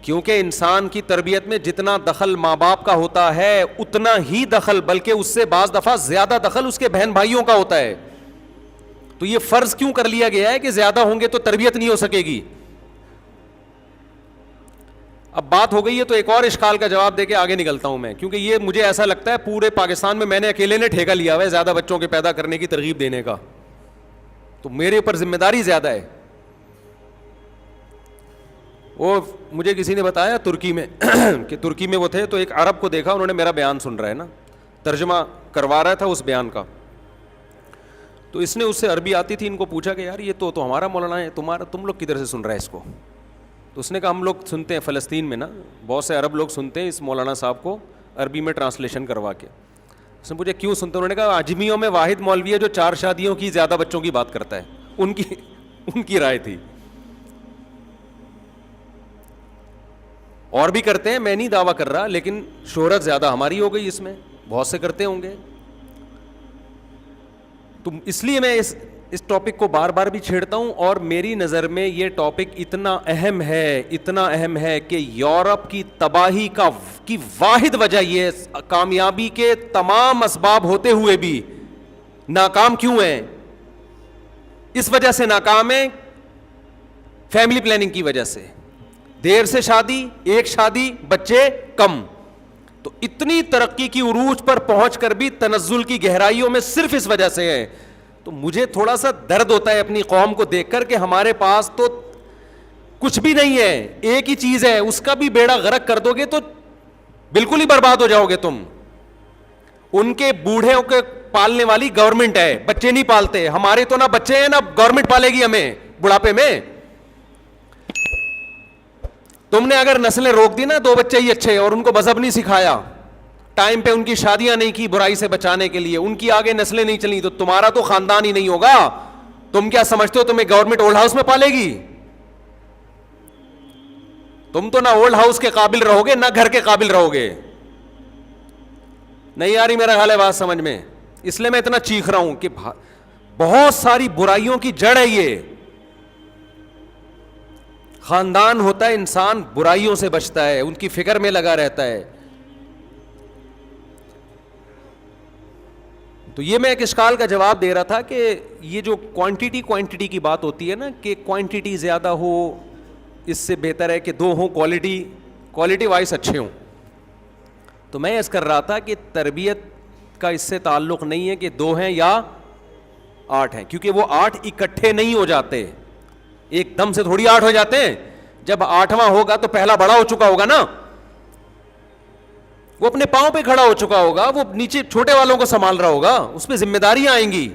کیونکہ انسان کی تربیت میں جتنا دخل ماں باپ کا ہوتا ہے اتنا ہی دخل, بلکہ اس سے بعض دفعہ زیادہ دخل اس کے بہن بھائیوں کا ہوتا ہے. تو یہ فرض کیوں کر لیا گیا ہے کہ زیادہ ہوں گے تو تربیت نہیں ہو سکے گی. اب بات ہو گئی ہے تو ایک اور اشکال کا جواب دے کے آگے نکلتا ہوں میں, کیونکہ یہ مجھے ایسا لگتا ہے پورے پاکستان میں نے اکیلے نے ٹھیکہ لیا ہوا ہے زیادہ بچوں کے پیدا کرنے کی ترغیب دینے کا, تو میرے اوپر ذمہ داری زیادہ ہے. وہ مجھے کسی نے بتایا ترکی میں کہ ترکی میں وہ تھے تو ایک عرب کو دیکھا, انہوں نے میرا بیان سن رہا ہے نا, ترجمہ کروا رہا تھا اس بیان کا, تو اس نے اس سے عربی آتی تھی, ان کو پوچھا کہ یار یہ تو ہمارا مولانا ہے, تم لوگ کدھر سے سن رہے ہیں اس کو؟ تو اس نے کہا ہم لوگ سنتے ہیں فلسطین میں نا, بہت سے عرب لوگ سنتے ہیں اس مولانا صاحب کو عربی میں ٹرانسلیشن کروا کے. اس نے پوچھا کیوں سنتے ہیں؟ انہوں نے کہا عجمیوں میں واحد مولوی ہے جو 4 شادیوں کی زیادہ بچوں کی بات کرتا ہے. ان کی رائے تھی. اور بھی کرتے ہیں, میں نہیں دعویٰ کر رہا, لیکن شہرت زیادہ ہماری ہو گئی اس میں, بہت سے کرتے ہوں گے. تو اس لیے میں اس ٹاپک کو بار بار بھی چھیڑتا ہوں, اور میری نظر میں یہ ٹاپک اتنا اہم ہے کہ یورپ کی تباہی کی واحد وجہ یہ کامیابی کے تمام اسباب ہوتے ہوئے بھی ناکام کیوں ہیں. اس وجہ سے ناکام ہے, فیملی پلاننگ کی وجہ سے. دیر سے شادی, ایک شادی, بچے کم. تو اتنی ترقی کی عروج پر پہنچ کر بھی تنزل کی گہرائیوں میں صرف اس وجہ سے ہے. تو مجھے تھوڑا سا درد ہوتا ہے اپنی قوم کو دیکھ کر کہ ہمارے پاس تو کچھ بھی نہیں ہے, ایک ہی چیز ہے, اس کا بھی بیڑا غرق کر دو گے تو بالکل ہی برباد ہو جاؤ گے تم. ان کے بوڑھوں کے پالنے والی گورنمنٹ ہے, بچے نہیں پالتے. ہمارے تو نہ بچے ہیں نہ گورنمنٹ پالے گی ہمیں بڑھاپے میں. تم نے اگر نسلیں روک دی نا 2 بچے ہی اچھے, اور ان کو مذہب نہیں سکھایا, ٹائم پہ ان کی شادیاں نہیں کی برائی سے بچانے کے لیے, ان کی آگے نسلیں نہیں چلیں, تو تمہارا تو خاندان ہی نہیں ہوگا. تم کیا سمجھتے ہو تمہیں گورنمنٹ اولڈ ہاؤس میں پالے گی؟ تم تو نہ اولڈ ہاؤس کے قابل رہو گے نہ گھر کے قابل رہو گے. نہیں آ رہی میرا خیال ہے بات سمجھ میں؟ اس لیے میں اتنا چیخ رہا ہوں کہ بہت ساری برائیوں کی جڑ ہے یہ. خاندان ہوتا ہے, انسان برائیوں سے بچتا ہے, ان کی فکر میں لگا رہتا ہے. تو یہ میں ایک اشکال کا جواب دے رہا تھا کہ یہ جو کوانٹٹی کی بات ہوتی ہے نا, کہ کوانٹٹی زیادہ ہو اس سے بہتر ہے کہ 2 ہوں کوالٹی وائز اچھے ہوں. تو میں اس کر رہا تھا کہ تربیت کا اس سے تعلق نہیں ہے کہ 2 ہیں یا 8 ہیں, کیونکہ وہ 8 اکٹھے نہیں ہو جاتے, ایک دم سے تھوڑی 8 ہو جاتے ہیں. جب 8واں ہوگا تو پہلا بڑا ہو چکا ہوگا نا, وہ اپنے پاؤں پہ کھڑا ہو چکا ہوگا, وہ نیچے چھوٹے والوں کو سنبھال رہا ہوگا, اس پہ ذمہ داریاں آئیں گی.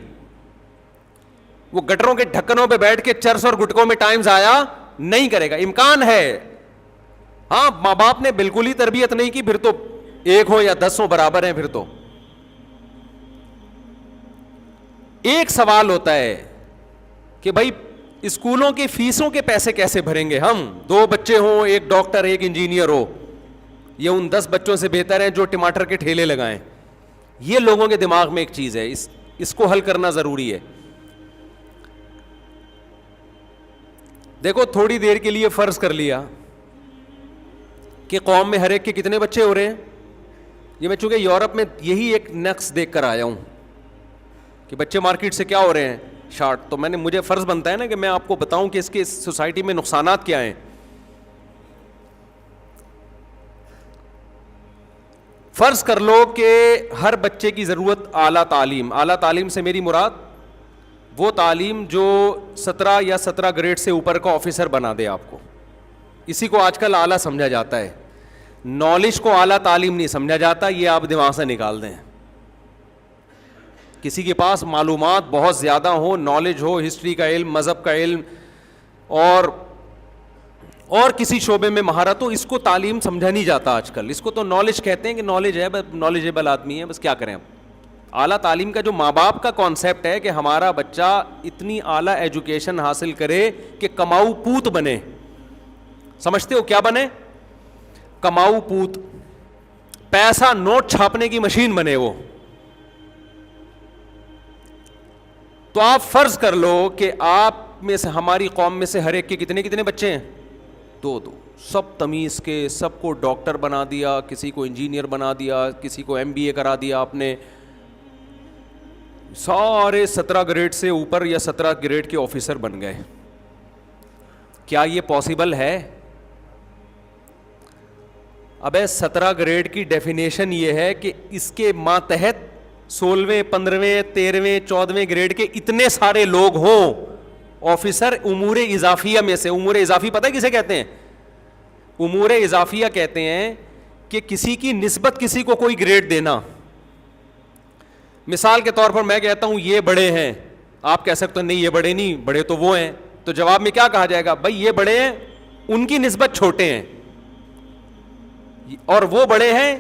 وہ گٹروں کے ڈھکنوں پہ بیٹھ کے چرس اور گٹکوں میں ٹائم ضائع نہیں کرے گا. امکان ہے, ہاں ماں باپ نے بالکل ہی تربیت نہیں کی, پھر تو 1 ہو یا 10 ہو برابر ہیں. پھر تو ایک سوال ہوتا ہے کہ بھائی اسکولوں کی فیسوں کے پیسے کیسے بھریں گے ہم؟ 2 بچے ہوں, 1 ڈاکٹر 1 انجینئر ہو, یہ ان 10 بچوں سے بہتر ہے جو ٹماٹر کے ٹھیلے لگائیں. یہ لوگوں کے دماغ میں ایک چیز ہے, اس کو حل کرنا ضروری ہے. دیکھو تھوڑی دیر کے لیے فرض کر لیا کہ قوم میں ہر ایک کے کتنے بچے ہو رہے ہیں. یہ میں چونکہ یورپ میں یہی ایک نقص دیکھ کر آیا ہوں کہ بچے مارکیٹ سے کیا ہو رہے ہیں شارٹ, تو مجھے فرض بنتا ہے نا کہ میں آپ کو بتاؤں کہ اس کے سوسائٹی میں نقصانات کیا ہیں. فرض کر لو کہ ہر بچے کی ضرورت اعلیٰ تعلیم سے میری مراد وہ تعلیم جو 17 یا 17 گریڈ سے اوپر کا آفیسر بنا دے آپ کو. اسی کو آج کل اعلیٰ سمجھا جاتا ہے, نالج کو اعلیٰ تعلیم نہیں سمجھا جاتا, یہ آپ دماغ سے نکال دیں. کسی کے پاس معلومات بہت زیادہ ہو, نالج ہو, ہسٹری کا علم, مذہب کا علم اور کسی شعبے میں مہارت ہو, اس کو تعلیم سمجھا نہیں جاتا آج کل. اس کو تو نالج کہتے ہیں کہ نالج ہے, نالجیبل آدمی ہے, بس کیا کریں اب. اعلیٰ تعلیم کا جو ماں باپ کا کانسیپٹ ہے کہ ہمارا بچہ اتنی اعلیٰ ایجوکیشن حاصل کرے کہ کماؤ پوت بنے. سمجھتے ہو کیا بنے؟ کماؤ پوت, پیسہ نوٹ چھاپنے کی مشین بنے وہ. تو آپ فرض کر لو کہ آپ میں سے, ہماری قوم میں سے ہر ایک کے کتنے بچے ہیں؟ 2. سب تمیز کے, سب کو ڈاکٹر بنا دیا, کسی کو انجینئر بنا دیا, کسی کو MBA کرا دیا آپ نے, سارے 17 گریڈ سے اوپر یا 17 گریڈ کے آفیسر بن گئے. کیا یہ پاسبل ہے؟ ابے 17 گریڈ کی ڈیفینیشن یہ ہے کہ اس کے ماتحت 16ویں 15ویں 13ویں 14ویں گریڈ کے اتنے سارے لوگ ہوں آفیسر امور اضافیہ میں سے. امور اضافی پتہ ہے کسے کہتے ہیں؟ امور اضافیہ کہتے ہیں کہ کسی کی نسبت کسی کو کوئی گریڈ دینا. مثال کے طور پر میں کہتا ہوں یہ بڑے ہیں, آپ کہہ سکتے ہیں نہیں یہ بڑے نہیں, بڑے تو وہ ہیں. تو جواب میں کیا کہا جائے گا؟ بھائی یہ بڑے ہیں, ان کی نسبت چھوٹے ہیں, اور وہ بڑے ہیں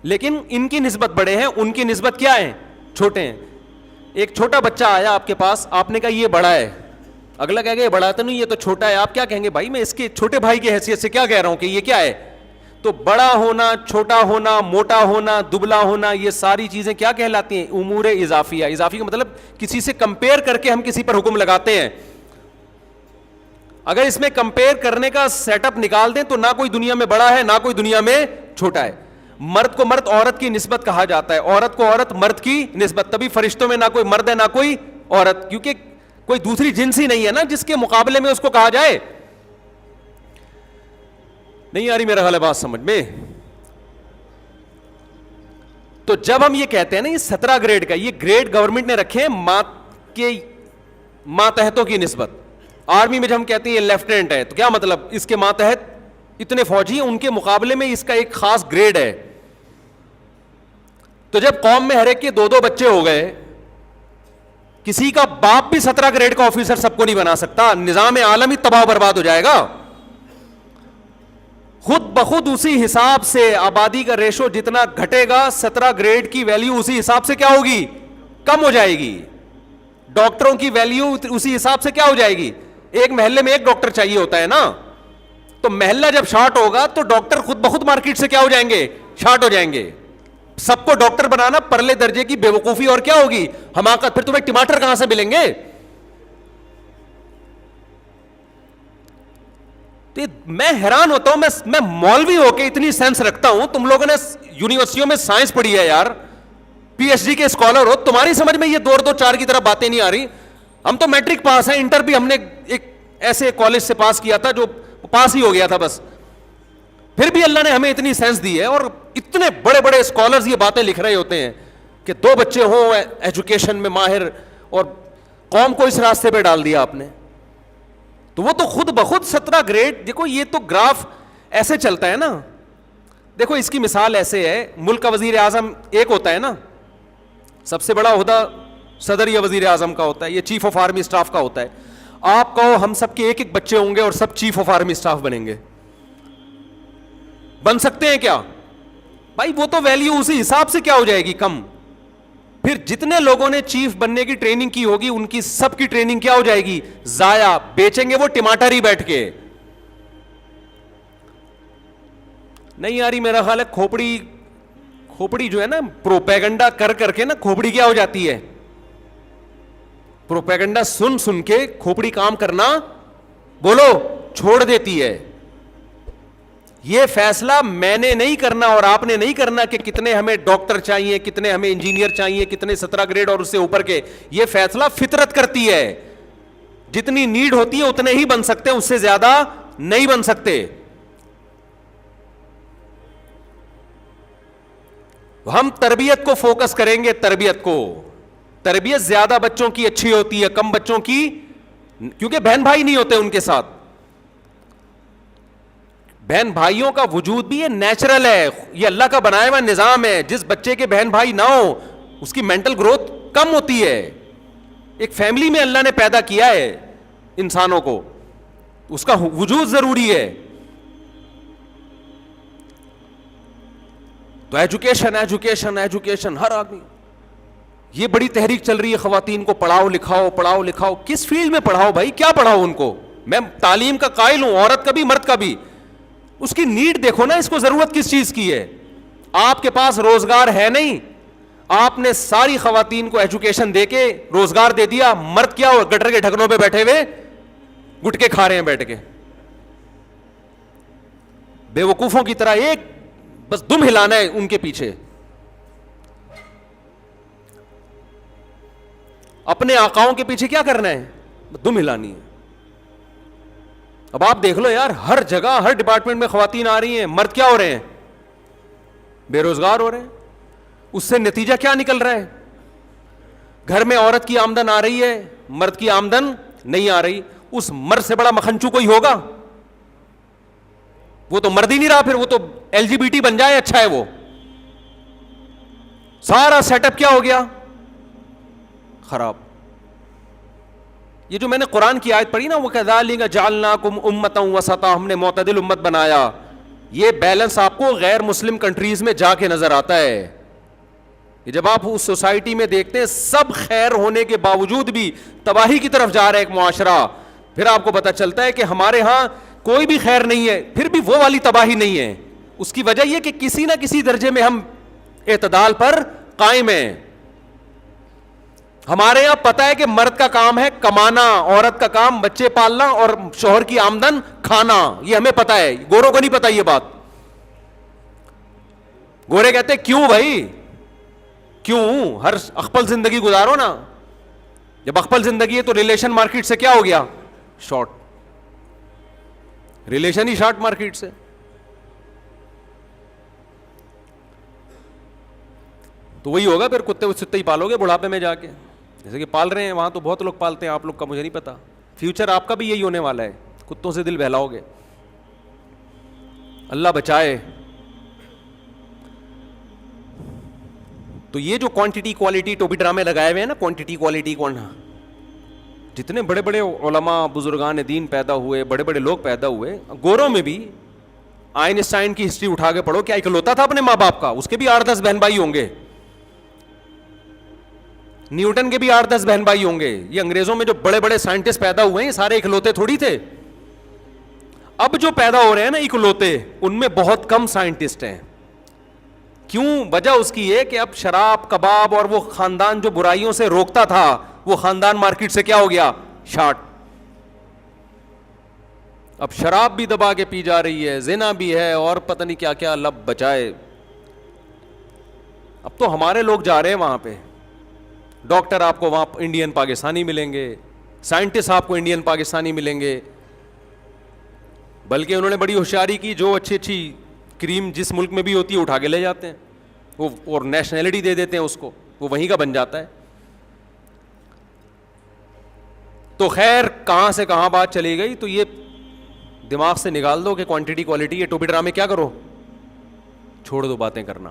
لیکن ان کی نسبت بڑے ہیں, ان کی نسبت کیا ہے؟ چھوٹے ہیں. ایک چھوٹا بچہ آیا آپ کے پاس, آپ نے کہا یہ بڑا ہے, اگلا کہے گا یہ بڑا تو نہیں یہ تو چھوٹا ہے. آپ کیا کہیں گے؟ بھائی میں اس کے چھوٹے بھائی کی حیثیت سے کیا کہہ رہا ہوں کہ یہ کیا ہے. تو بڑا ہونا, چھوٹا ہونا, موٹا ہونا, دبلا ہونا, یہ ساری چیزیں کیا کہلاتی ہیں؟ امور اضافیہ. اضافی کا مطلب کسی سے کمپیئر کر کے ہم کسی پر حکم لگاتے ہیں. اگر اس میں کمپیئر کرنے کا سیٹ اپ نکال دیں تو نہ کوئی دنیا میں بڑا ہے نہ کوئی دنیا میں چھوٹا ہے. مرد کو مرد عورت کی نسبت کہا جاتا ہے, عورت کو عورت مرد کی نسبت. تبھی فرشتوں میں نہ کوئی مرد ہے نہ کوئی عورت, کیونکہ کوئی دوسری جنس ہی نہیں ہے نا جس کے مقابلے میں اس کو کہا جائے. نہیں آ رہی میرا خیال ہے بات سمجھ میں؟ تو جب ہم یہ کہتے ہیں نا یہ 17 گریڈ کا, یہ گریڈ گورنمنٹ نے رکھے ہیں ماتحتوں کی نسبت. آرمی میں جب ہم کہتے ہیں یہ لیفٹیننٹ ہے تو کیا مطلب؟ اس کے ماتحت اتنے فوجی ہیں, ان کے مقابلے میں اس کا ایک خاص گریڈ ہے. تو جب قوم میں ہر ایک کے 2-2 بچے ہو گئے, کسی کا باپ بھی 17 گریڈ کا آفیسر سب کو نہیں بنا سکتا, نظام عالم ہی تباہ برباد ہو جائے گا. خود بخود اسی حساب سے آبادی کا ریشو جتنا گھٹے گا 17 گریڈ کی ویلیو اسی حساب سے کیا ہوگی؟ کم ہو جائے گی. ڈاکٹروں کی ویلیو اسی حساب سے کیا ہو جائے گی؟ ایک محلے میں ایک ڈاکٹر چاہیے ہوتا ہے نا, تو محلہ جب شارٹ ہوگا تو ڈاکٹر خود بخود مارکیٹ سے کیا ہو جائیں گے؟ شارٹ ہو جائیں گے. سب کو ڈاکٹر بنانا پرلے درجے کی بے وقوفی اور کیا ہوگی؟ حماقت. پھر تمہیں ٹماٹر کہاں سے ملیں گے؟ میں حیران ہوتا ہوں, میں مولوی ہو کے اتنی سینس رکھتا ہوں. تم لوگوں نے یونیورسٹیوں میں سائنس پڑھی ہے یار, پی ایچ ڈی کے اسکالر ہو, تمہاری سمجھ میں یہ 2-2-4 کی طرح باتیں نہیں آ رہی. ہم تو میٹرک پاس ہیں, انٹر بھی ہم نے ایک ایسے کالج سے پاس کیا تھا جو پاس ہی ہو گیا تھا بس. پھر بھی اللہ نے ہمیں اتنی سینس دی ہے, اور اتنے بڑے بڑے اسکالرز یہ باتیں لکھ رہے ہوتے ہیں کہ 2 بچے ہوں ایجوکیشن میں ماہر, اور قوم کو اس راستے پہ ڈال دیا آپ نے. تو وہ تو خود بخود 17 گریڈ. دیکھو یہ تو گراف ایسے چلتا ہے نا. دیکھو اس کی مثال ایسے ہے, ملک کا وزیر اعظم ایک ہوتا ہے نا, سب سے بڑا عہدہ صدر یا وزیر اعظم کا ہوتا ہے, یہ چیف آف آرمی اسٹاف کا ہوتا ہے. آپ کہو ہم سب کے ایک بچے ہوں گے اور سب چیف آف آرمی اسٹاف بنیں گے, بن سکتے ہیں کیا؟ بھائی وہ تو ویلیو اسی حساب سے کیا ہو جائے گی؟ کم. پھر جتنے لوگوں نے چیف بننے کی ٹریننگ کی ہوگی ان کی سب کی ٹریننگ کیا ہو جائے گی؟ ضائع. بیچیں گے وہ ٹماٹر ہی بیٹھ کے. نہیں آ رہی میرا خیال ہے. کھوپڑی جو ہے نا, پروپیگنڈا کر کر کے نا کھوپڑی کیا ہو جاتی ہے؟ پروپیگنڈا سن سن کے کھوپڑی کام کرنا بولو چھوڑ دیتی ہے. یہ فیصلہ میں نے نہیں کرنا اور آپ نے نہیں کرنا کہ کتنے ہمیں ڈاکٹر چاہیے, کتنے ہمیں انجینئر چاہیے, کتنے 17 گریڈ اور اس سے اوپر کے. یہ فیصلہ فطرت کرتی ہے. جتنی نیڈ ہوتی ہے اتنے ہی بن سکتے ہیں, اس سے زیادہ نہیں بن سکتے. ہم تربیت کو فوکس کریں گے. تربیت زیادہ بچوں کی اچھی ہوتی ہے, کم بچوں کی, کیونکہ بہن بھائی نہیں ہوتے ان کے ساتھ. بہن بھائیوں کا وجود بھی یہ نیچرل ہے, یہ اللہ کا بنایا ہوا نظام ہے. جس بچے کے بہن بھائی نہ ہو اس کی مینٹل گروتھ کم ہوتی ہے. ایک فیملی میں اللہ نے پیدا کیا ہے انسانوں کو, اس کا وجود ضروری ہے. تو ایجوکیشن ہر آدمی, یہ بڑی تحریک چل رہی ہے خواتین کو پڑھاؤ لکھاؤ. کس فیلڈ میں پڑھاؤ بھائی, کیا پڑھاؤ ان کو؟ میں تعلیم کا قائل ہوں, عورت کا بھی مرد کا بھی. اس کی نیڈ دیکھو نا, اس کو ضرورت کس چیز کی ہے. آپ کے پاس روزگار ہے نہیں, آپ نے ساری خواتین کو ایجوکیشن دے کے روزگار دے دیا. مرد کیا ہو, گٹر کے ڈھکنوں پہ بیٹھے ہوئے گٹکے کھا رہے ہیں بیٹھ کے, بے وقوفوں کی طرح. ایک بس دم ہلانا ہے ان کے پیچھے. اپنے آقاؤں کے پیچھے کیا کرنا ہے؟ دم ہلانی ہے. اب آپ دیکھ لو یار, ہر جگہ ہر ڈپارٹمنٹ میں خواتین آ رہی ہیں, مرد کیا ہو رہے ہیں؟ بے روزگار ہو رہے ہیں. اس سے نتیجہ کیا نکل رہا ہے؟ گھر میں عورت کی آمدن آ رہی ہے, مرد کی آمدن نہیں آ رہی. اس مرد سے بڑا مکھنچو کوئی ہوگا؟ وہ تو مرد ہی نہیں رہا, پھر وہ تو LGBT بن جائے, اچھا ہے. وہ سارا سیٹ اپ کیا ہو گیا؟ خراب. یہ جو میں نے قرآن کی آیت پڑھی نا, وَكَذَلِكَ جَعَلْنَاكُمْ أُمَّةً وَسَطًا, ہم نے معتدل امت بنایا, یہ بیلنس آپ کو غیر مسلم کنٹریز میں جا کے نظر آتا ہے. جب آپ اس سوسائٹی میں دیکھتے ہیں سب خیر ہونے کے باوجود بھی تباہی کی طرف جا رہا ہے ایک معاشرہ, پھر آپ کو پتا چلتا ہے کہ ہمارے ہاں کوئی بھی خیر نہیں ہے, پھر بھی وہ والی تباہی نہیں ہے. اس کی وجہ یہ کہ کسی نہ کسی درجے میں ہم اعتدال پر قائم ہیں. ہمارے یہاں پتا ہے کہ مرد کا کام ہے کمانا, عورت کا کام بچے پالنا اور شوہر کی آمدن کھانا, یہ ہمیں پتا ہے. گوروں کو نہیں پتا یہ بات. گورے کہتے کیوں بھائی, کیوں ہر اخپل زندگی گزارو نا. جب اخپل زندگی ہے تو ریلیشن مارکیٹ سے کیا ہو گیا؟ شارٹ. ریلیشن ہی شارٹ مارکیٹ سے. تو وہی ہوگا پھر, کتے ستے ہی پالو گے بڑھاپے میں جا کے, جیسے کہ پال رہے ہیں وہاں تو بہت لوگ پالتے ہیں, آپ لوگ کا مجھے نہیں پتا. فیوچر آپ کا بھی یہی ہونے والا ہے, کتوں سے دل بہلاؤ گے. اللہ بچائے. تو یہ جو کوانٹٹی کوالٹی ٹوپی ڈرامے لگائے ہوئے ہیں نا, کوانٹٹی کوالٹی جتنے بڑے بڑے علماء بزرگان دین پیدا ہوئے, بڑے بڑے لوگ پیدا ہوئے, گوروں میں بھی آئنسٹائن کی ہسٹری اٹھا کے پڑھو, کیا اکلوتا تھا اپنے ماں باپ کا, اس کے بھی 8-10 بہن بھائی ہوں گے. نیوٹن کے بھی 8-10 بہن بھائی ہوں گے. یہ انگریزوں میں جو بڑے بڑے سائنٹسٹ پیدا ہوئے ہیں سارے اکلوتے تھوڑی تھے. اب جو پیدا ہو رہے ہیں نا اکلوتے, ان میں بہت کم سائنٹسٹ ہیں. کیوں؟ وجہ اس کی ہے کہ اب شراب کباب اور وہ خاندان جو برائیوں سے روکتا تھا, وہ خاندان مارکیٹ سے کیا ہو گیا؟ شارٹ. اب شراب بھی دبا کے پی جا رہی ہے, زنا بھی ہے, اور پتہ نہیں کیا کیا, لب بچائے. اب تو ہمارے لوگ جا رہے ہیں وہاں پہ. ڈاکٹر آپ کو وہاں انڈین پاکستانی ملیں گے, سائنٹسٹ آپ کو انڈین پاکستانی ملیں گے. بلکہ انہوں نے بڑی ہوشیاری کی, جو اچھی اچھی کریم جس ملک میں بھی ہوتی ہے اٹھا کے لے جاتے ہیں وہ, اور نیشنلٹی دے دیتے ہیں اس کو, وہ وہیں کا بن جاتا ہے. تو خیر کہاں سے کہاں بات چلی گئی. تو یہ دماغ سے نکال دو کہ کوانٹٹی کوالٹی, یہ ٹوپی ڈرامے کیا کرو, چھوڑ دو باتیں کرنا.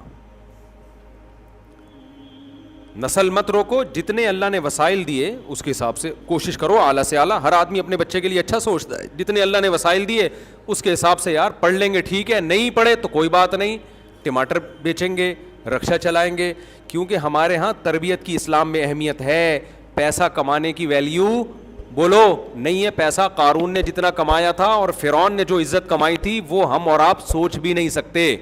نسل مت روکو, جتنے اللہ نے وسائل دیے اس کے حساب سے کوشش کرو اعلیٰ سے اعلیٰ. ہر آدمی اپنے بچے کے لیے اچھا سوچتا ہے, جتنے اللہ نے وسائل دیے اس کے حساب سے یار پڑھ لیں گے ٹھیک ہے, نہیں پڑھے تو کوئی بات نہیں, ٹماٹر بیچیں گے, رکشا چلائیں گے. کیونکہ ہمارے ہاں تربیت کی اسلام میں اہمیت ہے. پیسہ کمانے کی ویلیو بولو نہیں ہے. پیسہ قارون نے جتنا کمایا تھا اور فرعون نے جو عزت کمائی تھی وہ ہم اور آپ سوچ بھی نہیں سکتے.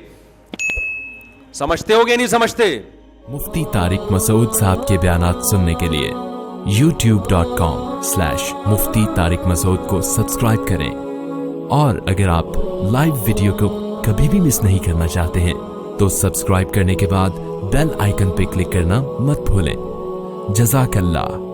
سمجھتے ہو گے نہیں سمجھتے؟ مفتی طارق مسعود صاحب کے بیانات سننے کے لیے youtube.com/مفتی طارق مسعود کو سبسکرائب کریں. اور اگر آپ لائیو ویڈیو کو کبھی بھی مس نہیں کرنا چاہتے ہیں تو سبسکرائب کرنے کے بعد بیل آئیکن پہ کلک کرنا مت بھولیں. جزاک اللہ.